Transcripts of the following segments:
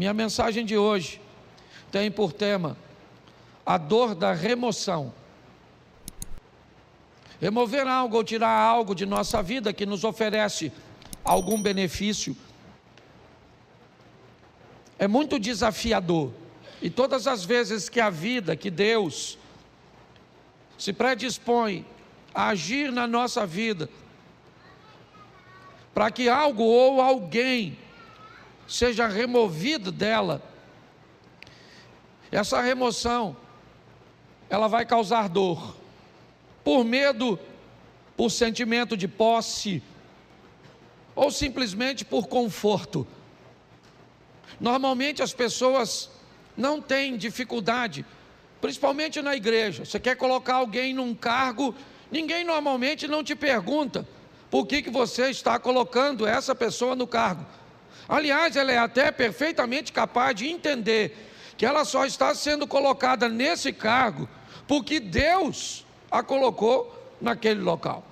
minha mensagem de hoje tem por tema a dor da remoção. Remover algo ou tirar algo de nossa vida que nos oferece algum benefício é muito desafiador. E todas as vezes que a vida, que Deus se predispõe a agir na nossa vida, para que algo ou alguém seja removido dela, essa remoção, ela vai causar dor, por medo, por sentimento de posse, ou simplesmente por conforto. Normalmente as pessoas não têm dificuldade, principalmente na igreja. Você quer colocar alguém num cargo, ninguém normalmente não te pergunta por que você está colocando essa pessoa no cargo. Aliás, ela é até perfeitamente capaz de entender que ela só está sendo colocada nesse cargo porque Deus a colocou naquele local.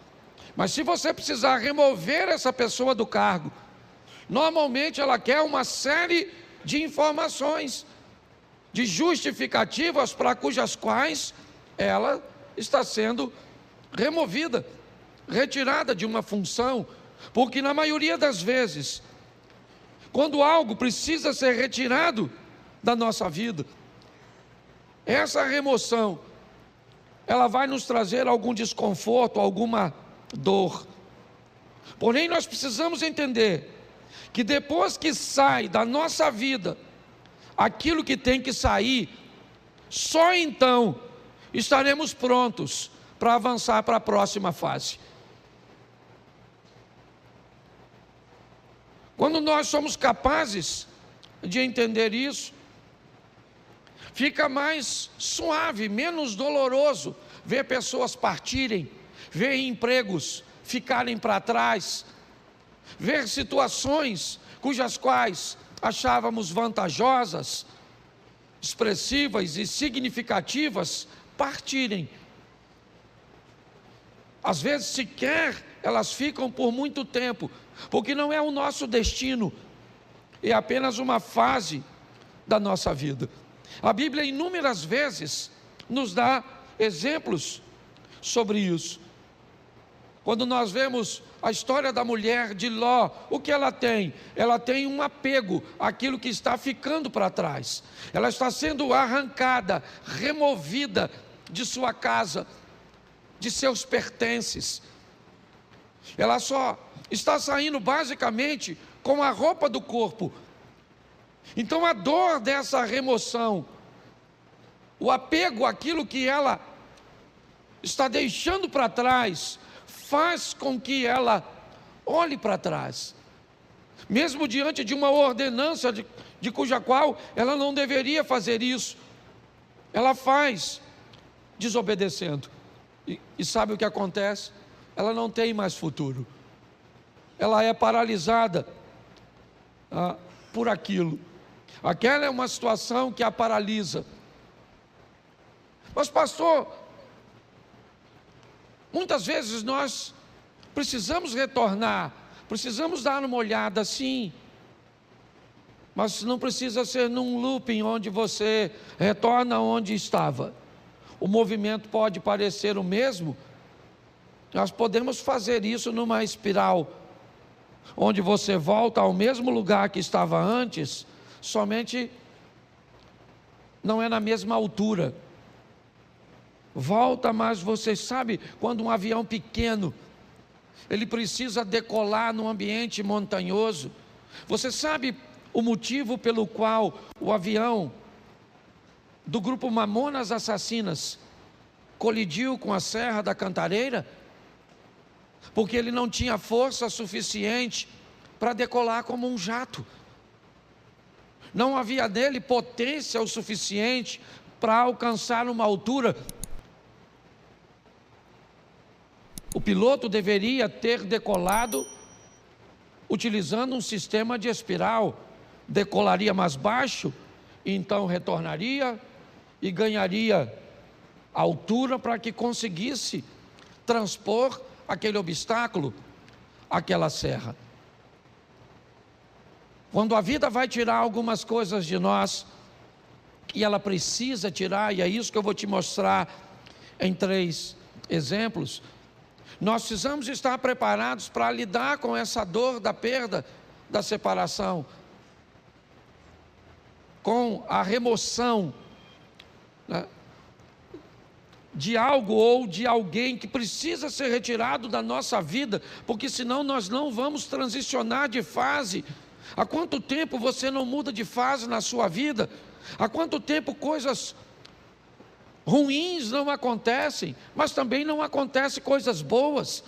Mas se você precisar remover essa pessoa do cargo, normalmente ela quer uma série de informações, de justificativas para cujas quais ela está sendo removida, retirada de uma função, porque na maioria das vezes, quando algo precisa ser retirado da nossa vida, essa remoção, ela vai nos trazer algum desconforto, alguma dor. Porém, nós precisamos entender que depois que sai da nossa vida aquilo que tem que sair, só então estaremos prontos para avançar para a próxima fase. Quando nós somos capazes de entender isso, fica mais suave, menos doloroso ver pessoas partirem, ver empregos ficarem para trás, ver situações cujas quais achávamos vantajosas, expressivas e significativas partirem. Às vezes sequer elas ficam por muito tempo, porque não é o nosso destino, é apenas uma fase da nossa vida. A Bíblia inúmeras vezes nos dá exemplos sobre isso. Quando nós vemos a história da mulher de Ló, o que ela tem? Ela tem um apego àquilo que está ficando para trás. Ela está sendo arrancada, removida de sua casa, de seus pertences. Ela só está saindo basicamente com a roupa do corpo. Então a dor dessa remoção, o apego àquilo que ela está deixando para trás, faz com que ela olhe para trás, mesmo diante de uma ordenança de cuja qual ela não deveria fazer isso, ela faz desobedecendo, e sabe o que acontece? Ela não tem mais futuro, ela é paralisada por aquilo. Aquela é uma situação que a paralisa. Mas pastor, muitas vezes nós precisamos retornar, precisamos dar uma olhada, sim, mas não precisa ser num looping onde você retorna onde estava. O movimento pode parecer o mesmo, nós podemos fazer isso numa espiral, onde você volta ao mesmo lugar que estava antes, somente não é na mesma altura. Volta, mas você sabe, quando um avião pequeno, ele precisa decolar num ambiente montanhoso, você sabe o motivo pelo qual o avião do grupo Mamonas Assassinas colidiu com a Serra da Cantareira? Porque ele não tinha força suficiente para decolar como um jato. Não havia nele potência o suficiente para alcançar uma altura. O piloto deveria ter decolado utilizando um sistema de espiral. Decolaria mais baixo, então retornaria e ganharia altura para que conseguisse transpor aquele obstáculo, aquela serra. Quando a vida vai tirar algumas coisas de nós, que ela precisa tirar, e é isso que eu vou te mostrar em 3 exemplos, nós precisamos estar preparados para lidar com essa dor da perda, da separação, com a remoção, né, de algo ou de alguém que precisa ser retirado da nossa vida, porque senão nós não vamos transicionar de fase. Há quanto tempo você não muda de fase na sua vida? Há quanto tempo coisas ruins não acontecem, mas também não acontecem coisas boas?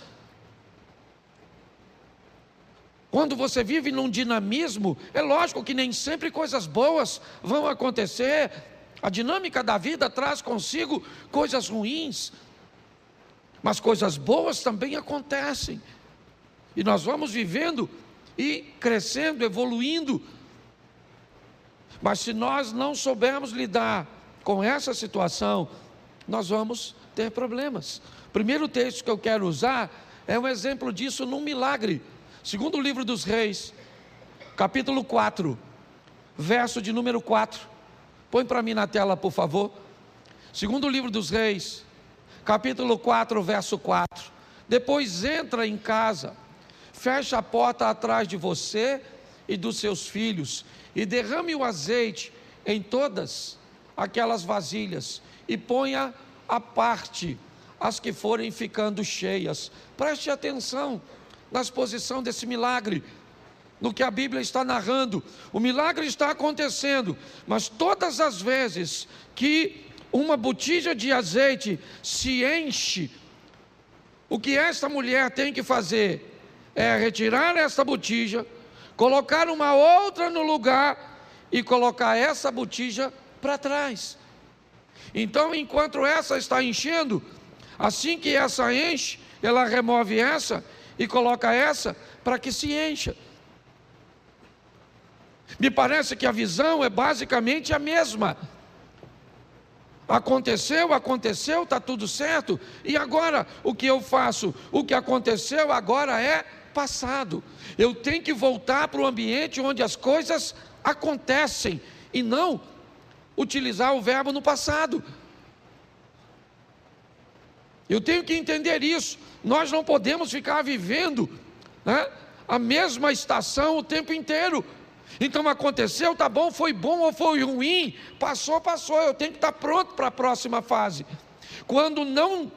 Quando você vive num dinamismo, é lógico que nem sempre coisas boas vão acontecer. A dinâmica da vida traz consigo coisas ruins, mas coisas boas também acontecem. E nós vamos vivendo e crescendo, evoluindo. Mas se nós não soubermos lidar com essa situação, nós vamos ter problemas. O primeiro texto que eu quero usar é um exemplo disso num milagre. Segundo o livro dos Reis, capítulo 4, verso de número 4. Põe para mim na tela, por favor. Segundo o livro dos Reis, capítulo 4, verso 4. Depois entra em casa, fecha a porta atrás de você e dos seus filhos, e derrame o azeite em todas aquelas vasilhas, e ponha à parte as que forem ficando cheias. Preste atenção na exposição desse milagre, no que a Bíblia está narrando. O milagre está acontecendo, mas todas as vezes que uma botija de azeite se enche, o que esta mulher tem que fazer é retirar esta botija, colocar uma outra no lugar e colocar essa botija para trás. Então, enquanto essa está enchendo, assim que essa enche, ela remove essa e coloca essa para que se encha. Me parece que a visão é basicamente a mesma. Aconteceu, está tudo certo, e agora o que eu faço? O que aconteceu agora é passado. Eu tenho que voltar para o ambiente onde as coisas acontecem, e não utilizar o verbo no passado. Eu tenho que entender isso. Nós não podemos ficar vivendo, né, a mesma estação o tempo inteiro. Então aconteceu, tá bom, foi bom ou foi ruim, passou, eu tenho que estar pronto para a próxima fase. Quando não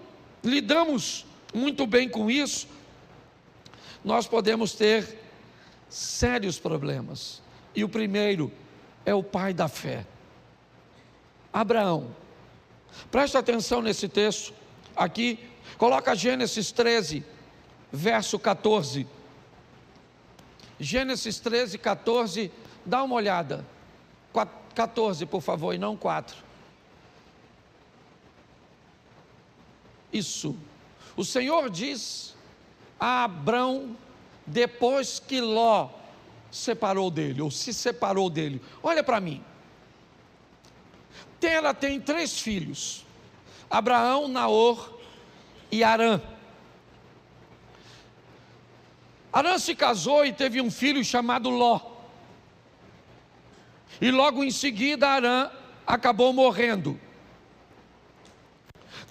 lidamos muito bem com isso, nós podemos ter sérios problemas. E o primeiro é o pai da fé, Abraão. Presta atenção nesse texto aqui, coloca Gênesis 13, verso 14. Gênesis 13, 14, dá uma olhada. 14, por favor, e não 4. Isso. O Senhor diz a Abrão, depois que Ló separou dele, ou se separou dele: olha para mim. Tera tem 3 filhos: Abraão, Naor e Harã. Harã se casou e teve um filho chamado Ló. E logo em seguida Harã acabou morrendo.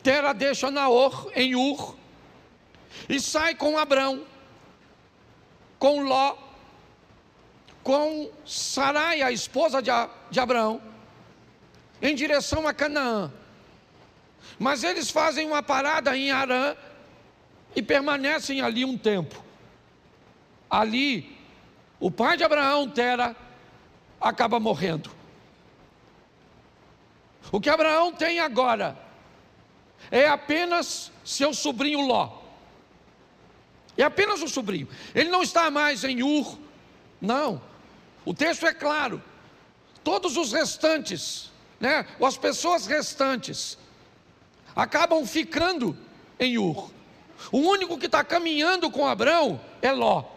Tera deixa Naor em Ur e sai com Abrão, com Ló, com Sarai, a esposa de Abraão, em direção a Canaã. Mas eles fazem uma parada em Harã e permanecem ali um tempo. Ali, o pai de Abraão, Tera, acaba morrendo. O que Abraão tem agora é apenas seu sobrinho Ló. É apenas um sobrinho. Ele não está mais em Ur, não. O texto é claro. Todos os restantes, né, ou as pessoas restantes, acabam ficando em Ur. O único que está caminhando com Abraão é Ló.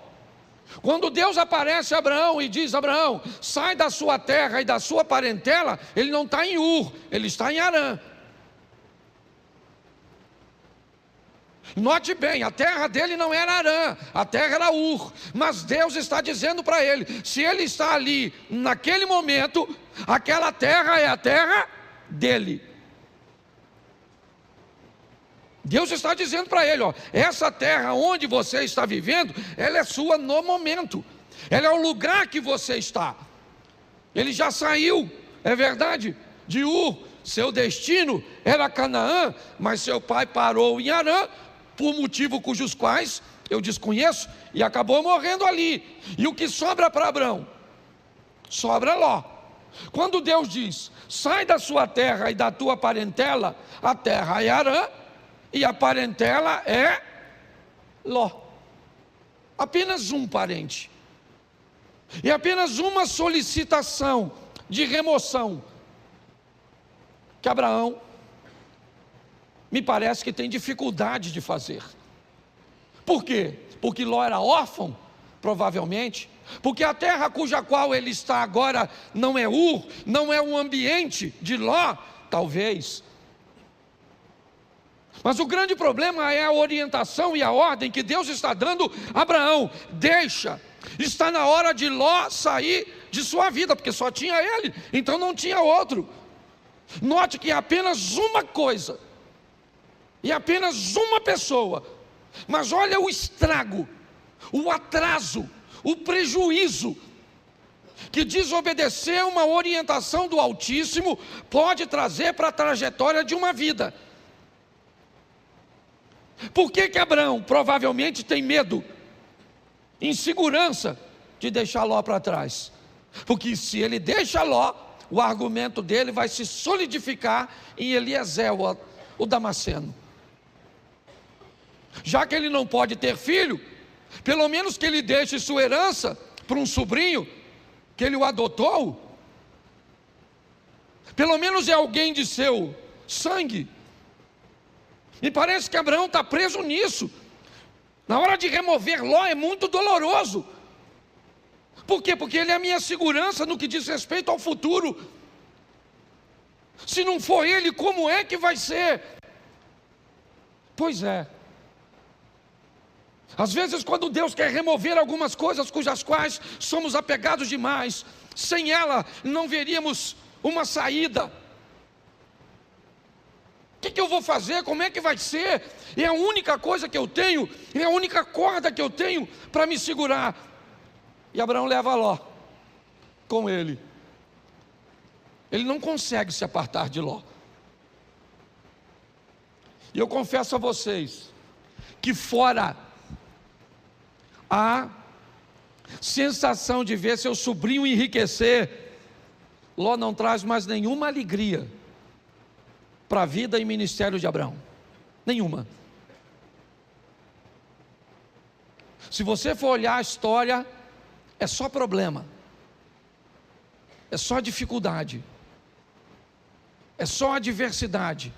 Quando Deus aparece a Abraão e diz: Abraão, sai da sua terra e da sua parentela, ele não está em Ur, ele está em Harã. Note bem, a terra dele não era Harã, a terra era Ur. Mas Deus está dizendo para ele, se ele está ali, naquele momento, aquela terra é a terra dele. Deus está dizendo para ele, ó, essa terra onde você está vivendo, ela é sua no momento. Ela é o lugar que você está. Ele já saiu, é verdade, de Ur. Seu destino era Canaã, mas seu pai parou em Harã, por motivo cujos quais eu desconheço, e acabou morrendo ali. E o que sobra para Abrão? Sobra Ló. Quando Deus diz, sai da sua terra e da tua parentela, a terra é Harã, e a parentela é Ló. Apenas um parente. E apenas uma solicitação de remoção que Abraão me parece que tem dificuldade de fazer. Por quê? Porque Ló era órfão, provavelmente. Porque a terra cuja qual ele está agora não é Ur, não é um ambiente de Ló, talvez. Mas o grande problema é a orientação e a ordem que Deus está dando a Abraão. Deixa, está na hora de Ló sair de sua vida, porque só tinha ele, então não tinha outro. Note que é apenas uma coisa, e apenas uma pessoa, mas olha o estrago, o atraso, o prejuízo, que desobedecer uma orientação do Altíssimo pode trazer para a trajetória de uma vida. Por que Abraão provavelmente tem medo, insegurança de deixar Ló para trás? Porque se ele deixa Ló, o argumento dele vai se solidificar em Eliezer, o Damasceno. Já que ele não pode ter filho, pelo menos que ele deixe sua herança para um sobrinho, que ele o adotou. Pelo menos é alguém de seu sangue. Me parece que Abraão está preso nisso. Na hora de remover Ló é muito doloroso. Por quê? Porque ele é a minha segurança no que diz respeito ao futuro. Se não for ele, como é que vai ser? Pois é. Às vezes quando Deus quer remover algumas coisas cujas quais somos apegados demais, sem ela não veríamos uma saída. O que eu vou fazer? Como é que vai ser? É a única coisa que eu tenho, é a única corda que eu tenho para me segurar. E Abraão leva Ló com ele. Ele não consegue se apartar de Ló. E eu confesso a vocês que fora a sensação de ver seu sobrinho enriquecer, Ló não traz mais nenhuma alegria para a vida e ministério de Abraão. Nenhuma. Se você for olhar a história, é só problema, é só dificuldade, é só adversidade.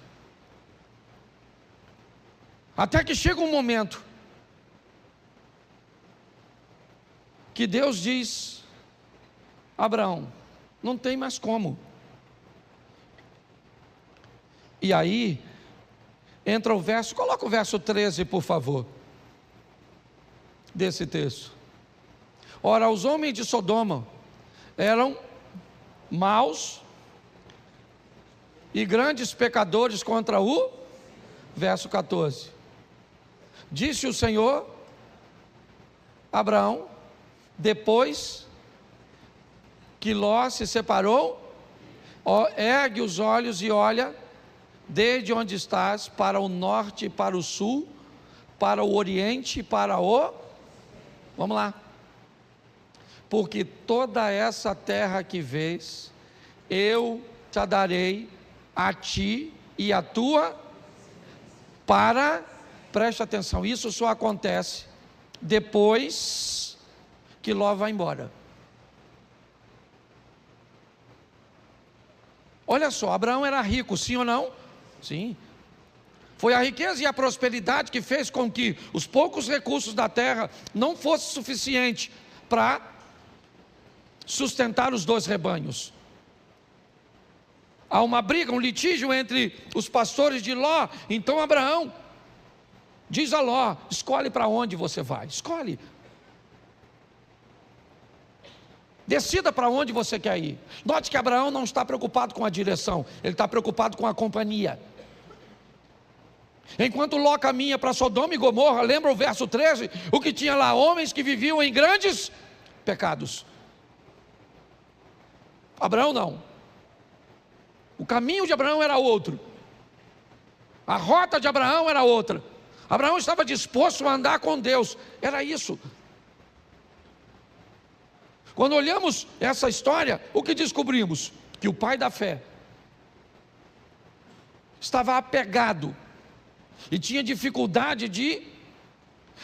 Até que chega um momento que Deus diz: Abraão, não tem mais como. E aí entra o verso, coloca o verso 13 por favor, desse texto. Ora, os homens de Sodoma eram maus e grandes pecadores contra o, verso 14, disse o Senhor a Abraão, depois que Ló se separou, ergue os olhos e olha, desde onde estás, para o norte e para o sul, para o oriente e para o, vamos lá, porque toda essa terra que vês, eu te darei a ti e a tua, preste atenção, isso só acontece depois que Ló vai embora. Olha só, Abraão era rico, sim ou não? Sim. Foi a riqueza e a prosperidade que fez com que os poucos recursos da terra não fossem suficientes para sustentar os dois rebanhos. Há uma briga, um litígio entre os pastores de Ló. Então Abraão Diz a Ló: escolhe para onde você vai, escolhe. Decida para onde você quer ir. Note que Abraão não está preocupado com a direção, ele está preocupado com a companhia. Enquanto Ló caminha para Sodoma e Gomorra, lembra o verso 13? O que tinha lá? Homens que viviam em grandes pecados. Abraão não. O caminho de Abraão era outro. A rota de Abraão era outra. Abraão estava disposto a andar com Deus. Era isso. Quando olhamos essa história, o que descobrimos? Que o pai da fé estava apegado e tinha dificuldade de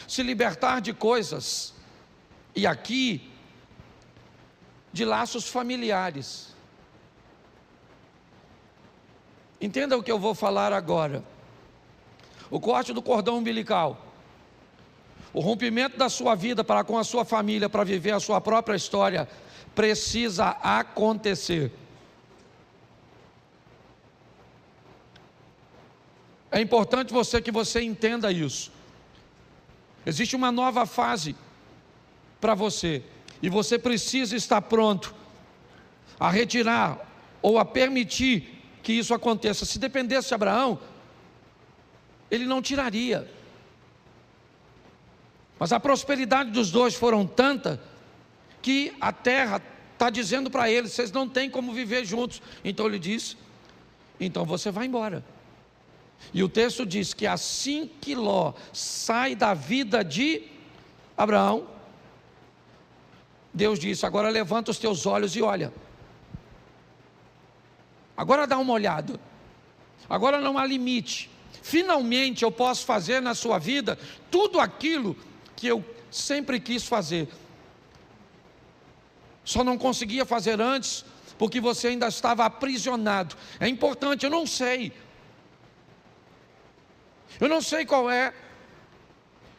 se libertar de coisas, e aqui, de laços familiares. Entenda o que eu vou falar agora. O corte do cordão umbilical, o rompimento da sua vida para com a sua família, para viver a sua própria história, precisa acontecer. É importante que você entenda isso. Existe uma nova fase para você, e você precisa estar pronto a retirar ou a permitir que isso aconteça. Se dependesse de Abraão, ele não tiraria. Mas a prosperidade dos dois foram tanta que a terra está dizendo para eles: vocês não têm como viver juntos. Então ele diz: então você vai embora. E o texto diz que assim que Ló sai da vida de Abraão, Deus disse: agora levanta os teus olhos e olha. Agora dá uma olhada. Agora não há limite. Finalmente eu posso fazer na sua vida tudo aquilo que eu sempre quis fazer. Só não conseguia fazer antes porque você ainda estava aprisionado. É importante, eu não sei qual é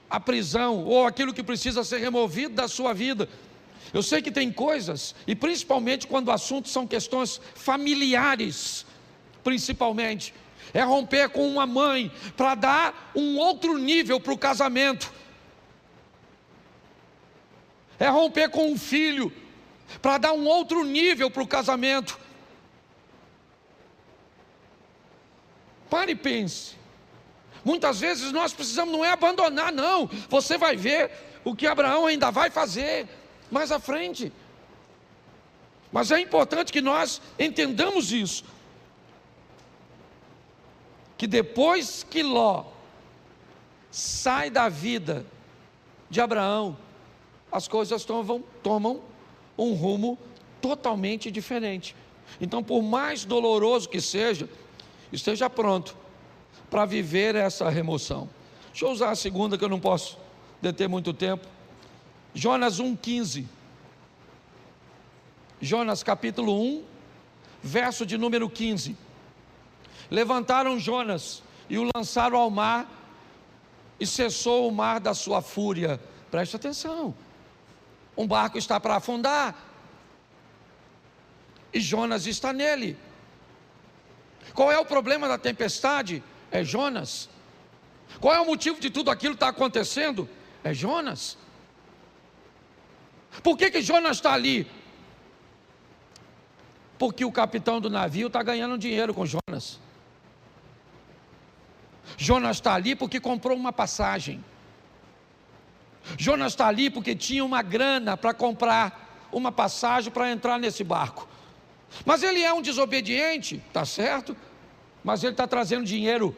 a prisão ou aquilo que precisa ser removido da sua vida. Eu sei que tem coisas, e principalmente quando o assunto são questões familiares, principalmente, é romper com uma mãe para dar um outro nível para o casamento. É romper com um filho para dar um outro nível para o casamento. Pare e pense. Muitas vezes nós precisamos, não é abandonar, não. Você vai ver o que Abraão ainda vai fazer mais à frente. Mas é importante que nós entendamos isso, que depois que Ló sai da vida de Abraão, as coisas tomam um rumo totalmente diferente. Então, por mais doloroso que seja, esteja pronto para viver essa remoção. Deixa eu usar a segunda, que eu não posso deter muito tempo. Jonas 1,15. Jonas capítulo 1, verso de número 15. Levantaram Jonas e o lançaram ao mar, e cessou o mar da sua fúria. Preste atenção. Um barco está para afundar, e Jonas está nele. Qual é o problema da tempestade? É Jonas. Qual é o motivo de tudo aquilo que está acontecendo? É Jonas. Por que Jonas está ali? Porque o capitão do navio está ganhando dinheiro com Jonas. Jonas está ali porque comprou uma passagem. Jonas está ali porque tinha uma grana para comprar uma passagem para entrar nesse barco. Mas ele é um desobediente, está certo? Mas ele está trazendo dinheiro.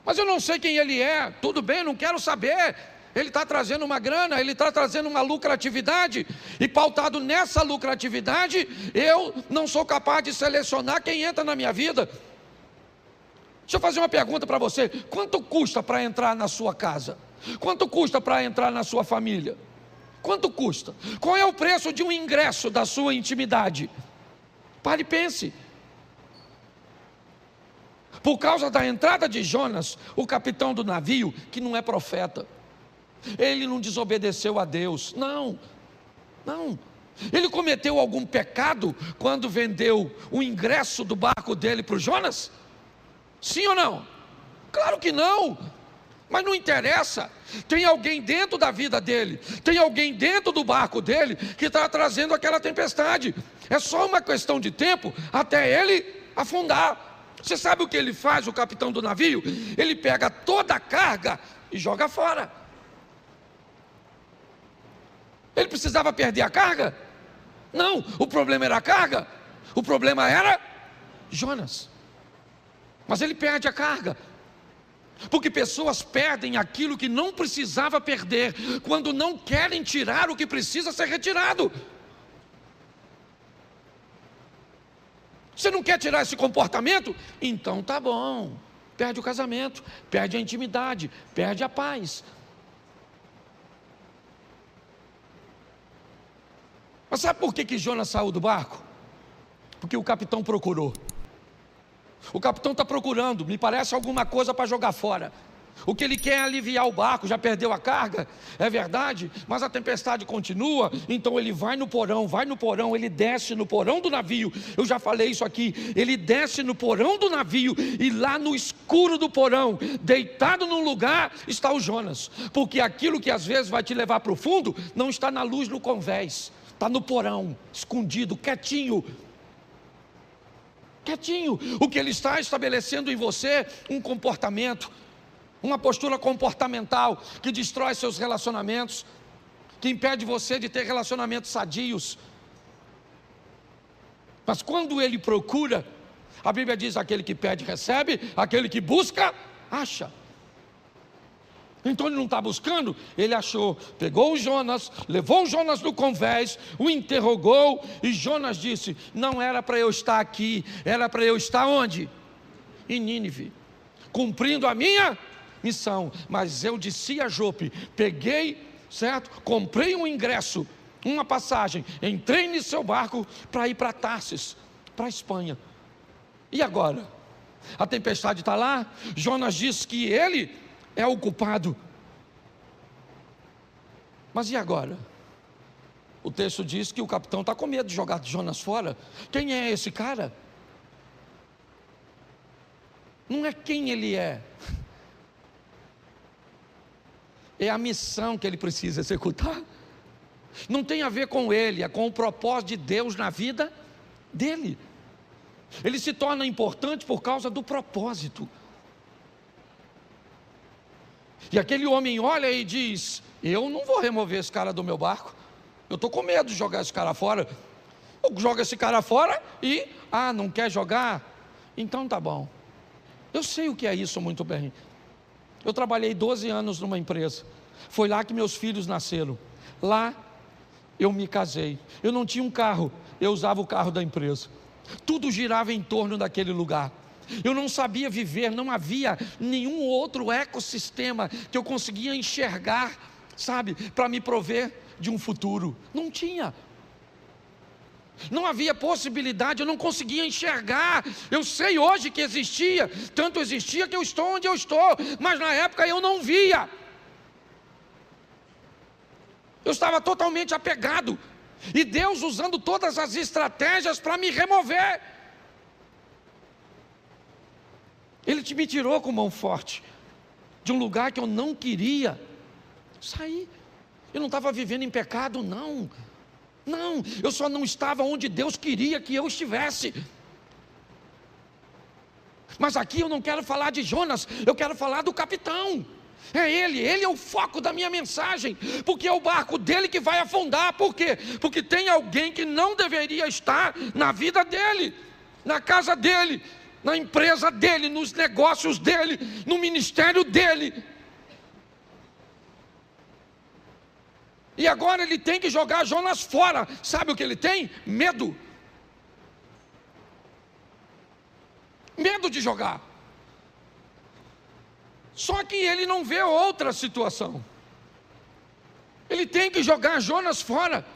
Mas eu não sei quem ele é. Tudo bem, não quero saber. Ele está trazendo uma grana, ele está trazendo uma lucratividade, e pautado nessa lucratividade, eu não sou capaz de selecionar quem entra na minha vida. Deixa eu fazer uma pergunta para você: quanto custa para entrar na sua casa? Quanto custa para entrar na sua família? Quanto custa? Qual é o preço de um ingresso da sua intimidade? Pare e pense. Por causa da entrada de Jonas, o capitão do navio, que não é profeta, ele não desobedeceu a Deus, não. Ele cometeu algum pecado quando vendeu o ingresso do barco dele para o Jonas? Sim ou não? Claro que não. Mas não interessa, tem alguém dentro da vida dele, tem alguém dentro do barco dele que está trazendo aquela tempestade. É só uma questão de tempo até ele afundar. Você sabe o que ele faz, o capitão do navio? Ele pega toda a carga e joga fora. Ele precisava perder a carga? Não, o problema era a carga, o problema era Jonas. Mas ele perde a carga. Porque pessoas perdem aquilo que não precisava perder, quando não querem tirar o que precisa ser retirado. Você não quer tirar esse comportamento? Então tá bom. Perde o casamento, perde a intimidade, perde a paz. Mas sabe por que Jonas saiu do barco? Porque o capitão procurou. O capitão está procurando, me parece alguma coisa para jogar fora. O que ele quer é aliviar o barco, já perdeu a carga, é verdade, mas a tempestade continua, então ele vai no porão, ele desce no porão do navio. Eu já falei isso aqui, ele desce no porão do navio, e lá no escuro do porão, deitado num lugar, está o Jonas. Porque aquilo que às vezes vai te levar para o fundo, não está na luz no convés, está no porão, escondido, quietinho. O que ele está estabelecendo em você, um comportamento, uma postura comportamental, que destrói seus relacionamentos, que impede você de ter relacionamentos sadios. Mas quando ele procura, a Bíblia diz: aquele que pede recebe, aquele que busca, acha. Então ele não está buscando, ele achou, pegou o Jonas, levou o Jonas no convés, o interrogou, e Jonas disse: não era para eu estar aqui, era para eu estar onde? Em Nínive, cumprindo a minha missão. Mas eu desci a Jope, peguei, certo? Comprei um ingresso, uma passagem, entrei no seu barco para ir para Tarsis, para a Espanha. E agora? A tempestade está lá, Jonas diz que ele é o culpado. Mas e agora? O texto diz que o capitão está com medo de jogar Jonas fora. Quem é esse cara? Não é quem ele é a missão que ele precisa executar. Não tem a ver com ele, é com o propósito de Deus na vida dele. Ele se torna importante por causa do propósito. E aquele homem olha e diz: eu não vou remover esse cara do meu barco, eu estou com medo de jogar esse cara fora. Eu jogo esse cara fora e, não quer jogar? Então tá bom. Eu sei o que é isso muito bem. Eu trabalhei 12 anos numa empresa, foi lá que meus filhos nasceram. Lá eu me casei, eu não tinha um carro, eu usava o carro da empresa. Tudo girava em torno daquele lugar. Eu não sabia viver, não havia nenhum outro ecossistema que eu conseguia enxergar, sabe, para me prover de um futuro. Não tinha. Não havia possibilidade, eu não conseguia enxergar. Eu sei hoje que existia, tanto existia que eu estou onde eu estou, mas na época eu não via. Eu estava totalmente apegado, e Deus usando todas as estratégias para me remover. Ele me tirou com mão forte de um lugar que eu não queria sair. Eu não estava vivendo em pecado, não, eu só não estava onde Deus queria que eu estivesse. Mas aqui eu não quero falar de Jonas, eu quero falar do capitão. É ele é o foco da minha mensagem, porque é o barco dele que vai afundar. Por quê? Porque tem alguém que não deveria estar na vida dele, na casa dele, na empresa dele, nos negócios dele, no ministério dele. E agora ele tem que jogar Jonas fora. Sabe o que ele tem? Medo. Medo de jogar. Só que ele não vê outra situação. Ele tem que jogar Jonas fora.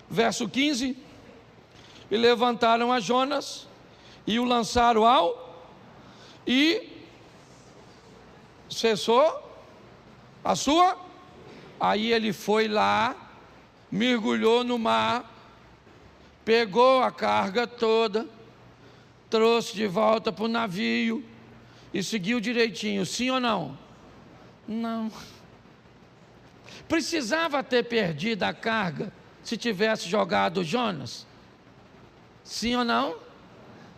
Verso 15: e levantaram a Jonas e o lançaram e cessou a sua. Aí ele foi lá, mergulhou no mar, pegou a carga toda, trouxe de volta para o navio e seguiu direitinho, sim ou não? Não. Precisava ter perdido a carga se tivesse jogado Jonas? Sim ou não?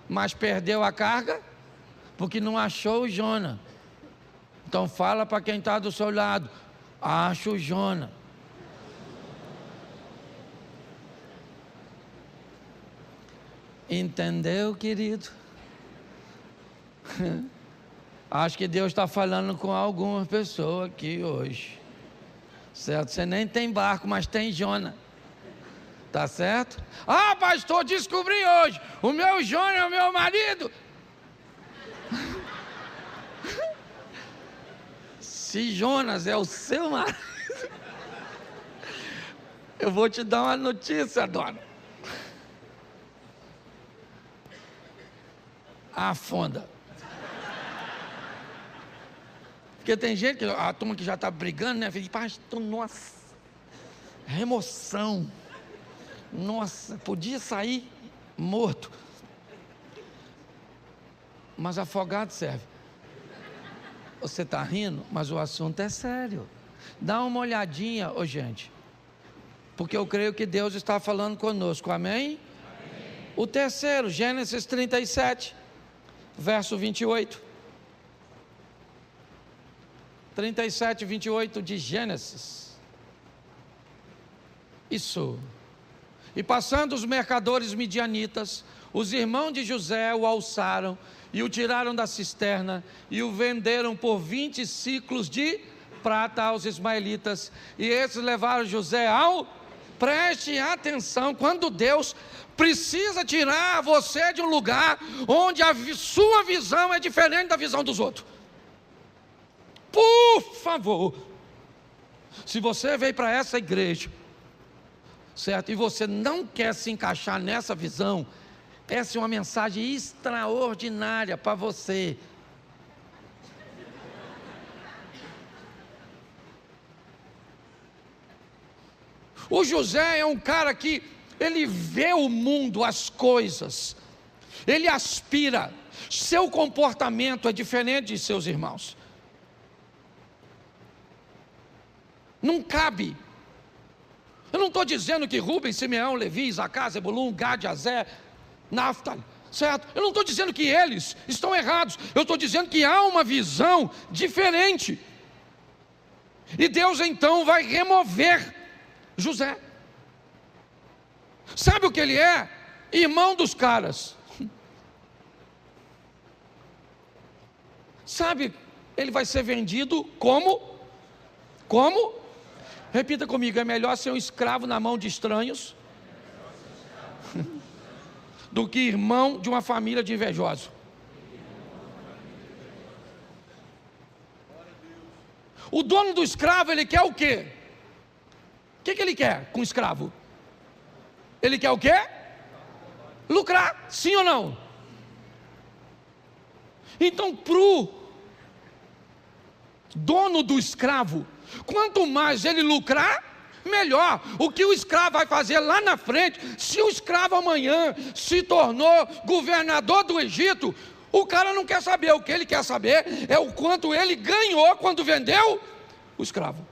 Mas perdeu a carga porque não achou o Jonas. Então fala para quem está do seu lado: acha o Jonas. Entendeu, querido? Acho que Deus está falando com alguma pessoa aqui hoje, certo? Você nem tem barco, mas tem Jonas, tá certo? Ah, pastor, descobri hoje, o meu Jonas é o meu marido. Se Jonas é o seu marido, eu vou te dar uma notícia, dona. Afunda. Porque tem gente, a turma que já está brigando, né? Fala, pastor, nossa, remoção. Nossa, podia sair morto. Mas afogado serve. Você está rindo, mas o assunto é sério. Dá uma olhadinha, gente. Porque eu creio que Deus está falando conosco, amém? O terceiro, Gênesis 37, verso 28. 37, 28 de Gênesis. Isso. E passando os mercadores midianitas, os irmãos de José o alçaram e o tiraram da cisterna e o venderam por 20 ciclos de prata aos ismaelitas. E esses levaram José ao... Preste atenção, quando Deus precisa tirar você de um lugar onde a sua visão é diferente da visão dos outros. Por favor, se você veio para essa igreja, certo, e você não quer se encaixar nessa visão, essa é uma mensagem extraordinária para você. O José é um cara que ele vê o mundo, as coisas, ele aspira, seu comportamento é diferente de seus irmãos. Não cabe. Eu não estou dizendo que Rubem, Simeão, Levi, Isacar, Zebulun, Gad, Azer, Naftali, certo? Eu não estou dizendo que eles estão errados. Eu estou dizendo que há uma visão diferente. E Deus então vai remover José. Sabe o que ele é? Irmão dos caras. Sabe, ele vai ser vendido como? Repita comigo, é melhor ser um escravo na mão de estranhos do que irmão de uma família de invejosos. O dono do escravo, ele quer o quê? O que ele quer com o escravo? Ele quer o quê? Lucrar, sim ou não? Então, para o dono do escravo, quanto mais ele lucrar, melhor. O que o escravo vai fazer lá na frente, se o escravo amanhã se tornou governador do Egito, o cara não quer saber. O que ele quer saber é o quanto ele ganhou quando vendeu o escravo.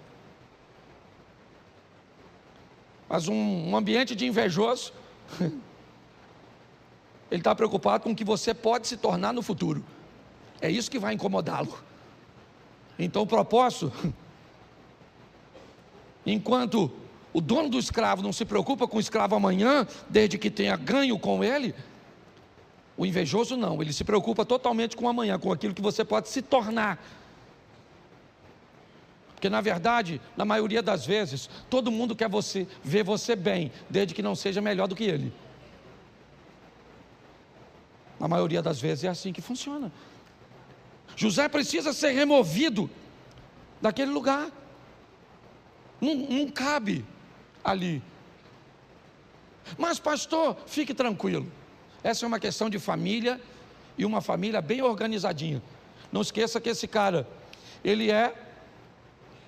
Mas um ambiente de invejoso, ele está preocupado com o que você pode se tornar no futuro. É isso que vai incomodá-lo. Então o propósito, enquanto o dono do escravo não se preocupa com o escravo amanhã, desde que tenha ganho com ele, o invejoso não, ele se preocupa totalmente com amanhã, com aquilo que você pode se tornar. Porque na verdade, na maioria das vezes, todo mundo quer ver você bem, desde que não seja melhor do que ele. Na maioria das vezes é assim que funciona. José precisa ser removido daquele lugar. Não cabe ali. Mas pastor, fique tranquilo. Essa é uma questão de família, e uma família bem organizadinha. Não esqueça que esse cara, ele é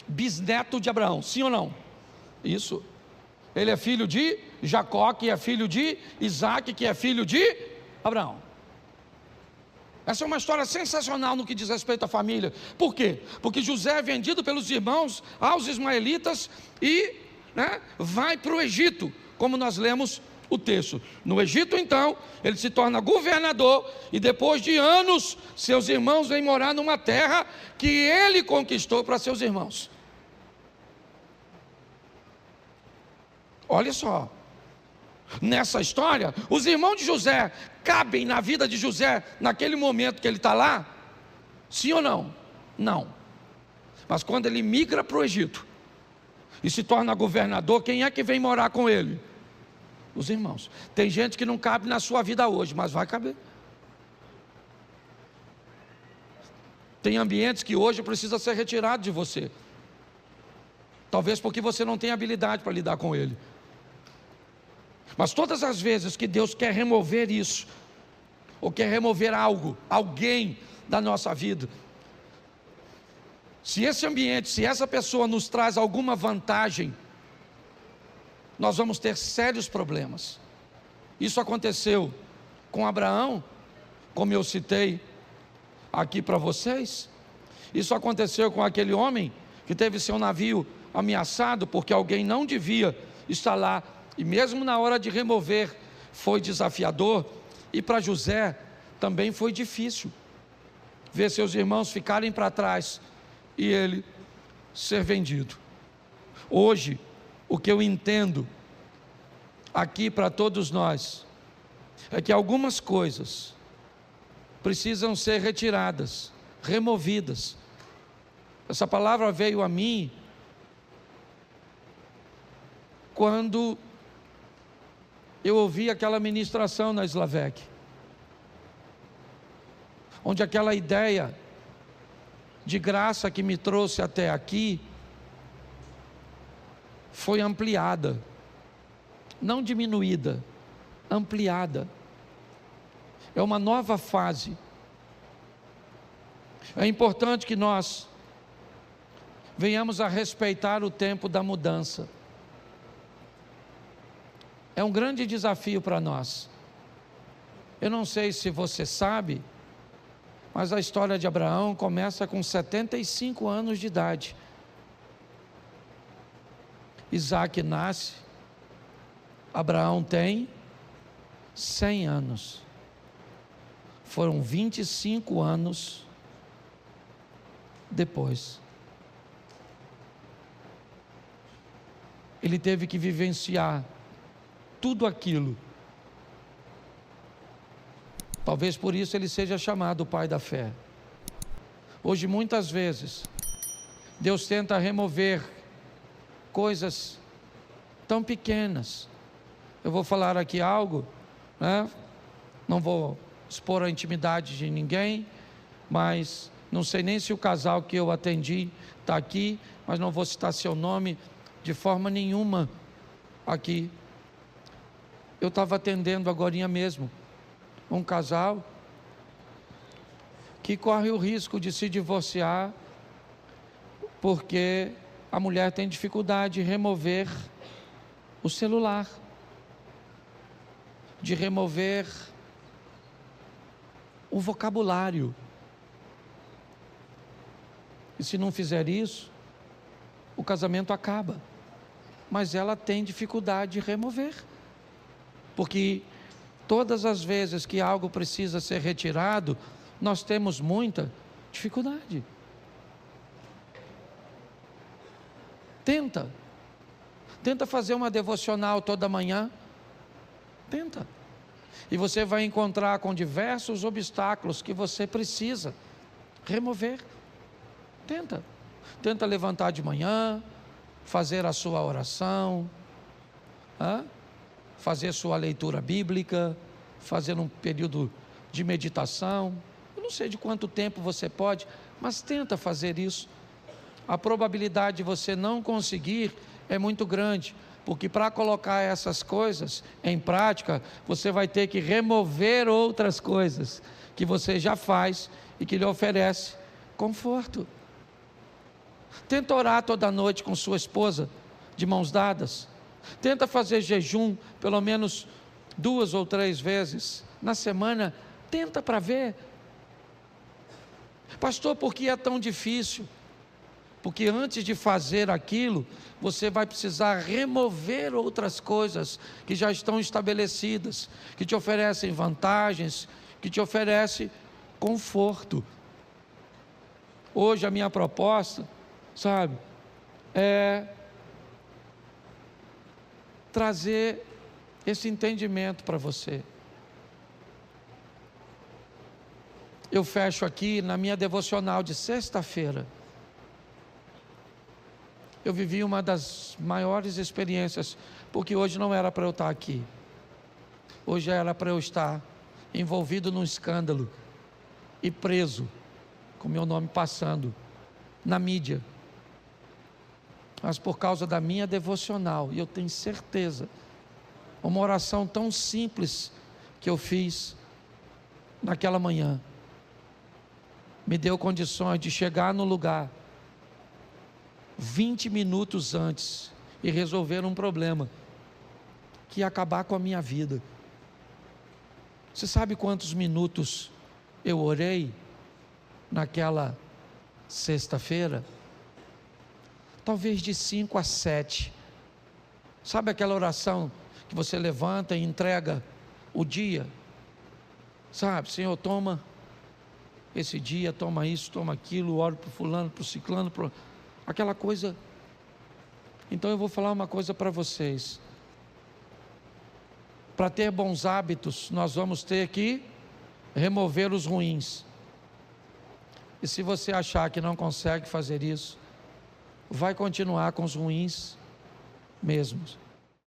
bisneto de Abraão, sim ou não? Isso. Ele é filho de Jacó, que é filho de Isaac, que é filho de Abraão. Essa é uma história sensacional no que diz respeito à família. Por quê? Porque José é vendido pelos irmãos aos ismaelitas e vai para o Egito, como nós lemos o texto. No Egito, então, ele se torna governador e depois de anos, seus irmãos vêm morar numa terra que ele conquistou para seus irmãos. Olha só, nessa história, os irmãos de José cabem na vida de José naquele momento que ele está lá? Sim ou não? Não. Mas quando ele migra para o Egito e se torna governador, quem é que vem morar com ele? Os irmãos. Tem gente que não cabe na sua vida hoje, mas vai caber. Tem ambientes que hoje precisa ser retirado de você. Talvez porque você não tem habilidade para lidar com ele. Mas todas as vezes que Deus quer remover isso, ou quer remover algo, alguém da nossa vida, se esse ambiente, se essa pessoa nos traz alguma vantagem, nós vamos ter sérios problemas. Isso aconteceu com Abraão, como eu citei aqui para vocês. Isso aconteceu com aquele homem que teve seu navio ameaçado porque alguém não devia estar lá, e mesmo na hora de remover foi desafiador. E para José também foi difícil ver seus irmãos ficarem para trás e ele ser vendido. Hoje, o que eu entendo aqui para todos nós é que algumas coisas precisam ser retiradas, removidas. Essa palavra veio a mim quando eu ouvi aquela ministração na Slavec, onde aquela ideia de graça que me trouxe até aqui foi ampliada, não diminuída, ampliada. É uma nova fase. É importante que nós venhamos a respeitar o tempo da mudança. É um grande desafio para nós. Eu não sei se você sabe, mas a história de Abraão começa com 75 anos de idade. Isaac nasce, Abraão tem 100 anos. Foram 25 anos depois. Ele teve que vivenciar tudo aquilo. Talvez por isso ele seja chamado o pai da fé. Hoje, muitas vezes, Deus tenta remover coisas tão pequenas. Eu vou falar aqui algo, não vou expor a intimidade de ninguém, mas não sei nem se o casal que eu atendi está aqui, mas não vou citar seu nome de forma nenhuma aqui. Eu estava atendendo agorinha mesmo um casal que corre o risco de se divorciar porque a mulher tem dificuldade de remover o celular, de remover o vocabulário. E se não fizer isso, o casamento acaba. Mas ela tem dificuldade de remover, porque todas as vezes que algo precisa ser retirado, nós temos muita dificuldade. Tenta fazer uma devocional toda manhã. Tenta. E você vai encontrar com diversos obstáculos que você precisa remover. Tenta levantar de manhã, fazer a sua oração, fazer sua leitura bíblica, fazer um período de meditação. Eu não sei de quanto tempo você pode, mas tenta fazer isso. A probabilidade de você não conseguir é muito grande, porque para colocar essas coisas em prática, você vai ter que remover outras coisas que você já faz e que lhe oferece conforto. Tenta orar toda noite com sua esposa, de mãos dadas. Tenta fazer jejum pelo menos 2 ou 3 vezes na semana. Tenta para ver. Pastor, por que é tão difícil? Porque antes de fazer aquilo, você vai precisar remover outras coisas que já estão estabelecidas, que te oferecem vantagens, que te oferecem conforto. Hoje a minha proposta, sabe, é trazer esse entendimento para você. Eu fecho aqui na minha devocional de sexta-feira. Eu vivi uma das maiores experiências, porque hoje não era para eu estar aqui. Hoje era para eu estar envolvido num escândalo e preso, com meu nome passando na mídia. Mas por causa da minha devocional, e eu tenho certeza, uma oração tão simples que eu fiz naquela manhã, me deu condições de chegar no lugar 20 minutos antes e resolver um problema que ia acabar com a minha vida. Você sabe quantos minutos eu orei naquela sexta-feira? Talvez de 5 a 7. Sabe aquela oração que você levanta e entrega o dia? Sabe, Senhor, toma esse dia, toma isso, toma aquilo, oro para o fulano, para o ciclano, aquela coisa. Então eu vou falar uma coisa para vocês. Para ter bons hábitos, nós vamos ter que remover os ruins. E se você achar que não consegue fazer isso, vai continuar com os ruins mesmos.